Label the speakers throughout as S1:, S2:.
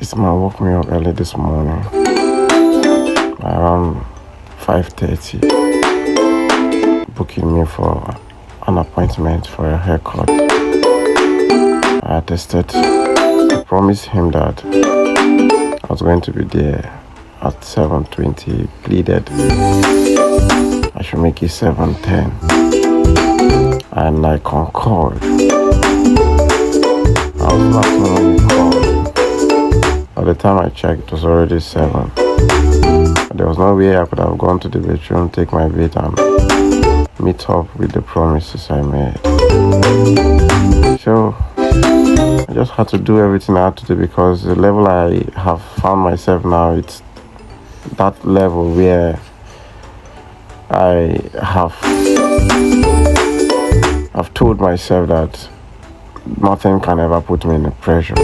S1: This man woke me up early this morning, around 5:30, booking me for an appointment for a haircut. I attested, I promised him that I was going to be there at 7:20, pleaded I should make it 7:10, and I concurred. I was laughing when he called. By the time I checked, it was already 7. There was no way I could have gone to the bedroom, take my bait, and meet up with the promises I made. So I just had to do everything I had to do, because the level I have found myself now, it's that level where I've told myself that nothing can ever put me in a pressure.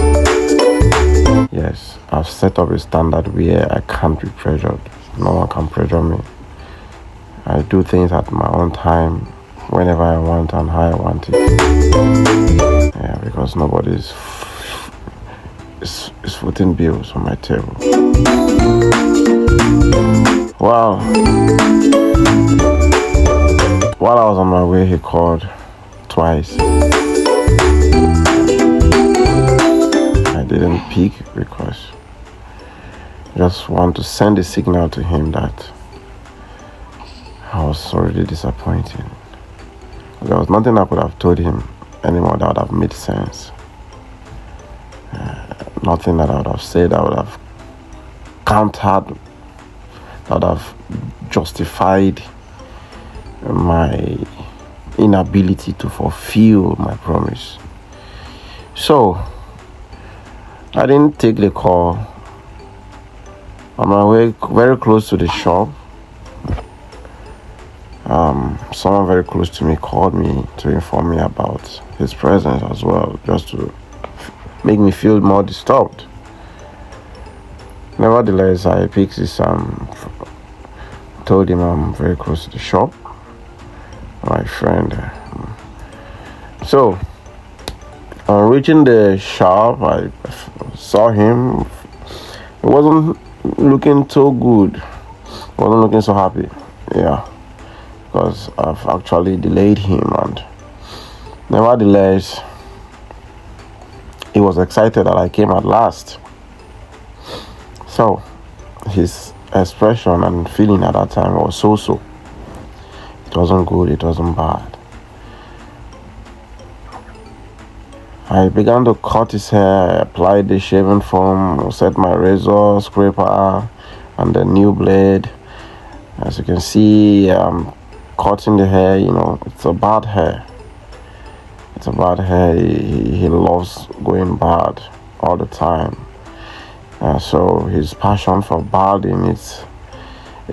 S1: Yes, I've set up a standard where I can't be pressured. No one can pressure me. I do things at my own time, whenever I want and how I want it. Yeah, because nobody is footing bills on my table. Wow. While I was on my way, he called twice. I didn't pick because I just want to send a signal to him that I was already disappointed. There was nothing I could have told him anymore that would have made sense. Nothing that I would have said that would have countered, that would have justified my inability to fulfill my promise. So I didn't take the call. On my way very close to the shop, someone very close to me called me to inform me about his presence as well, just to make me feel more disturbed. Nevertheless, I picked this, told him I'm very close to the shop, my friend. So on reaching the shop, I saw him. He wasn't looking so good. He wasn't looking so happy. Yeah, because I've actually delayed him, and nevertheless, he was excited that I came at last. So his expression and feeling at that time was so. It wasn't good, it wasn't bad. I began to cut his hair. I applied the shaving foam, set my razor, scraper, and the new blade. As you can see, I'm cutting the hair. It's a bad hair. It's a bad hair. He loves going bad all the time. So his passion for balding is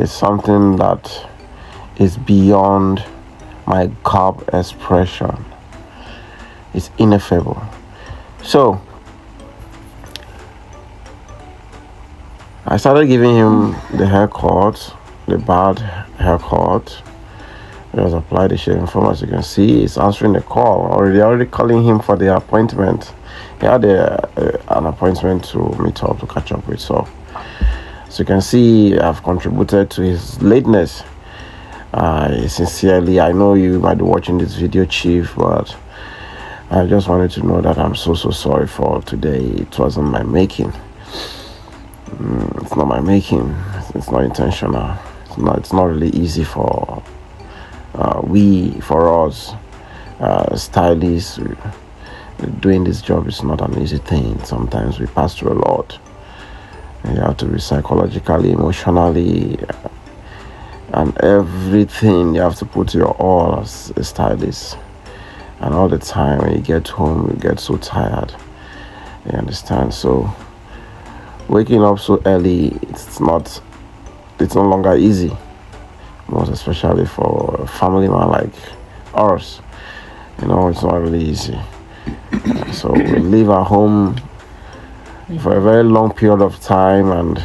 S1: something that is beyond my curb expression. It's ineffable. So I started giving him the haircut, the bald haircut. I just applied the shaving foam. As you can see, he's answering the call. Already calling him for the appointment. He had an appointment to meet up, to catch up with. So as you can see, I've contributed to his lateness. Sincerely, I know you might be watching this video, Chief, but I just wanted to know that I'm so sorry for today. It wasn't my making. It's not my making. It's not intentional. It's not really easy for us stylists. Doing this job is not an easy thing. Sometimes we pass through a lot. You have to be psychologically, emotionally, and everything. You have to put your all as a stylist. And all the time when you get home, you get so tired. You understand? So waking up so early, it's no longer easy. Most especially for a family man like ours. It's not really easy. So we leave our home for a very long period of time, and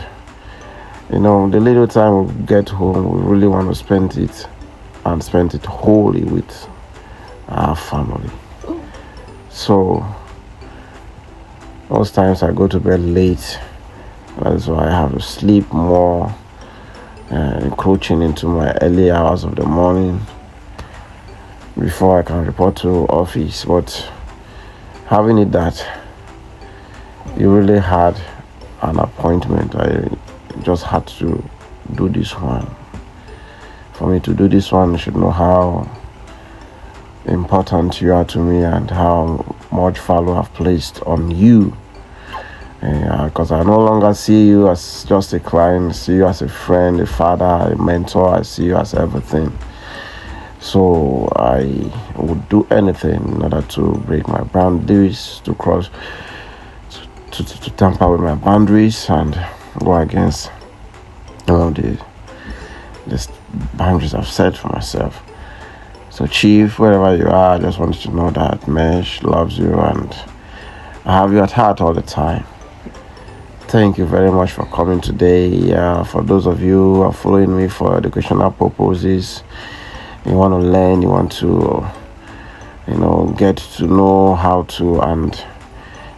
S1: the little time we get home, we really want to spend it wholly with our family. So most times I go to bed late That's why I have to sleep more, encroaching into my early hours of the morning before I can report to office. But having it that you really had an appointment, I just had to do this one. For me to do this one, you should know how important you are to me and how much value I've placed on you. Because I no longer see you as just a client, I see you as a friend, a father, a mentor. I see you as everything. So I would do anything in order to break my boundaries, to cross, to tamper with my boundaries and go against the boundaries I've set for myself. So Chief, wherever you are, I just want you to know that Mesh loves you and I have you at heart all the time. Thank you very much for coming today. For those of you who are following me for educational purposes, you want to learn, you want to, get to know how to and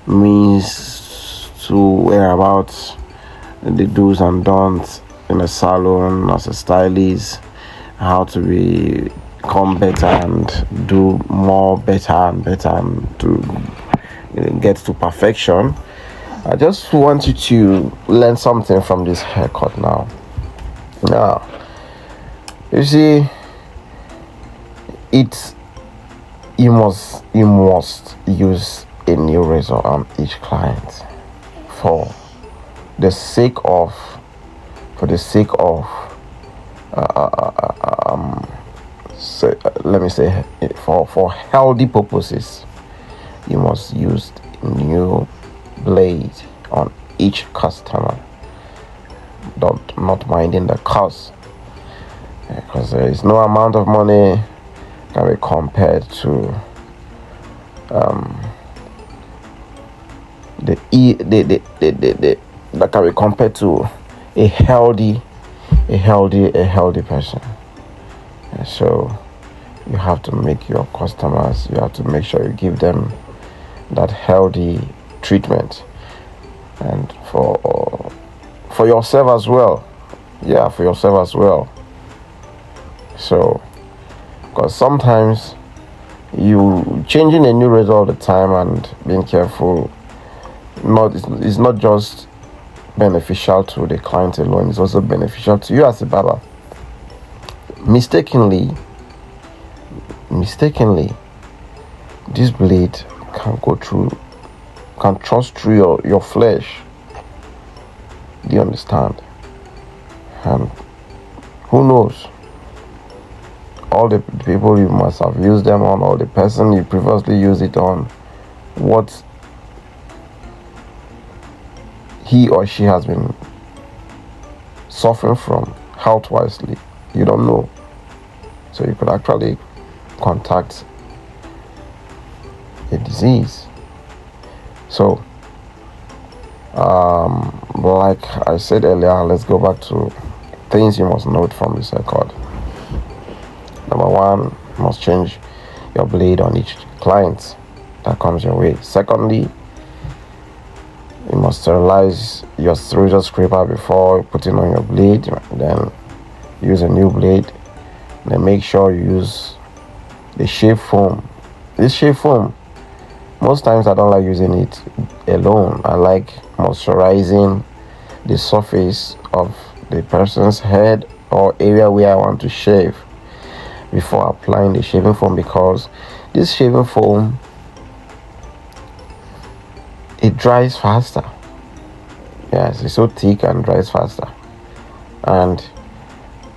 S1: means to whereabouts, the do's and don'ts in a salon as a stylist, how to become better and do more better and to get to perfection. I just want you to learn something from this haircut now. Now, you see, you must use a new razor on each client for the sake of for healthy purposes. You must use new blade on each customer, not minding the cost, because there is no amount of money can be compared to that can be compared to a healthy person. And so you have to make your customers, you have to make sure you give them that healthy treatment, and for yourself as well. For yourself as well. So, because sometimes you changing a new razor all the time and being careful, it's not just beneficial to the client alone, it's also beneficial to you as a barber. Mistakenly, this blade can thrust through your flesh. Do you understand? And who knows? All the people you must have used them on, or the person you previously used it on, what he or she has been suffering from health-wisely, you don't know. So you could actually contact a disease. So, like I said earlier, let's go back to things you must note from this record. Number one, you must change your blade on each client that comes your way. Secondly, you must sterilize your razor scraper before putting on your blade. Then use a new blade. Then make sure you use the shave foam. This shave foam, most times I don't like using it alone. I like moisturizing the surface of the person's head or area where I want to shave before applying the shaving foam, because this shaving foam, it dries faster. Yes, it's so thick and dries faster. And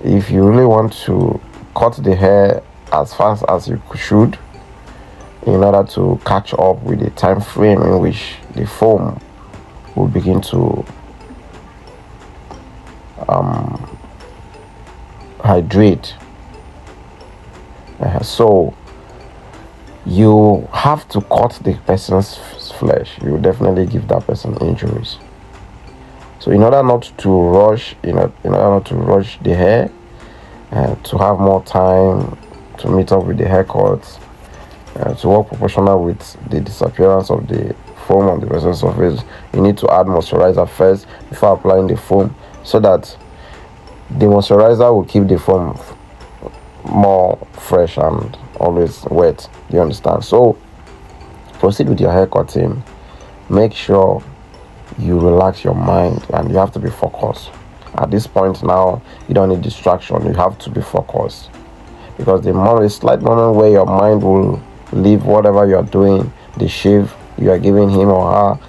S1: if you really want to cut the hair as fast as you should, in order to catch up with the time frame in which the foam will begin to hydrate, so you have to cut the person's flesh. You will definitely give that person injuries. So in order not to rush, the hair, and to have more time to meet up with the haircuts, to work proportional with the disappearance of the foam on the person's surface, you need to add moisturizer first before applying the foam, so that the moisturizer will keep the foam more fresh and always wet. You understand? So proceed with your hair cutting. Make sure you relax your mind, and you have to be focused. At this point now, you don't need distraction. You have to be focused, because a slight moment where your mind will leave whatever you are doing, the shave you are giving him or her,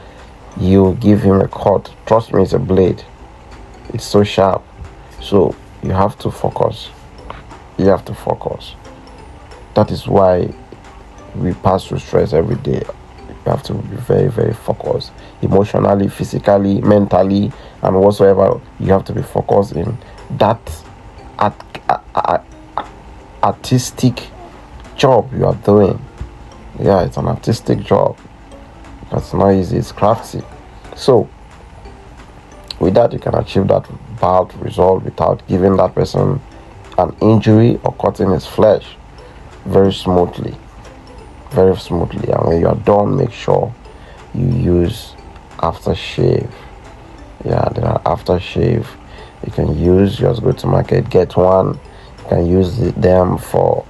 S1: you give him a cut. Trust me, it's a blade. It's so sharp. So you have to focus. You have to focus. That is why we pass through stress every day. You have to be very, very focused. Emotionally, physically, mentally, and whatsoever. You have to be focused in that artistic job you are doing. Yeah, it's an artistic job. That's not easy. It's crafty. So with that, you can achieve that bad result without giving that person an injury or cutting his flesh very smoothly. Very smoothly. And when you are done, make sure you use aftershave. Yeah, there are aftershave you can use. Just go to market, get one. You can use them for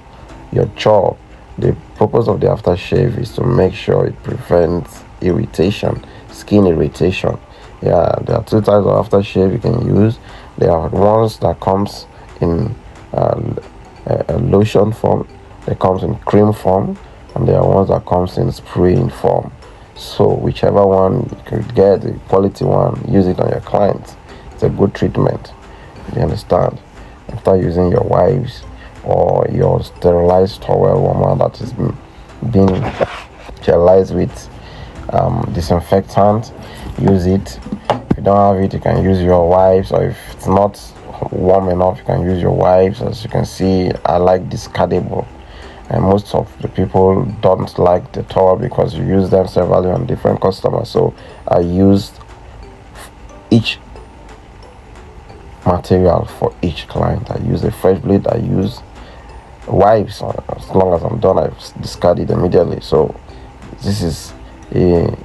S1: your job. The purpose of the aftershave is to make sure it prevents irritation, skin irritation. Yeah, there are two types of aftershave you can use. There are ones that comes in a lotion form, they comes in cream form, and there are ones that comes in spraying form. So whichever one you could get, the quality one, use it on your clients. It's a good treatment. You understand? After using your wipes or your sterilized towel warmer that is being sterilized with disinfectant, use it. If you don't have it, you can use your wipes, or if it's not warm enough, you can use your wipes. As you can see, I like discardable, and most of the people don't like the towel because you use them severally on different customers. So I used each material for each client. I use a fresh blade, I use wipes. As long as I'm done, I discard it immediately. So this is a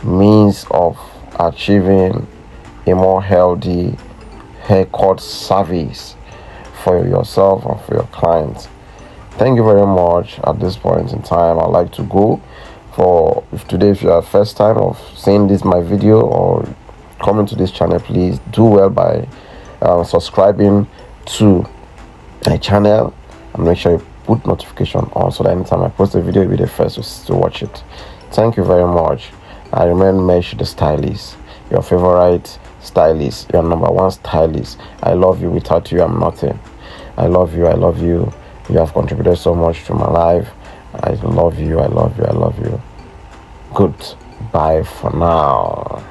S1: means of achieving a more healthy haircut service for yourself and for your clients. Thank you very much. At this point in time, I'd like to go. If you are first time of seeing my video or coming to this channel, please do well by subscribing to my channel, and make sure you put notification on, so that anytime I post a video, you'll be the first to watch it. Thank you very much. I remain Meshdestylist, your favorite stylist, your number one stylist. I love you. Without you, I'm nothing. I love you. I love you. You have contributed so much to my life. I love you. I love you. I love you. Goodbye for now.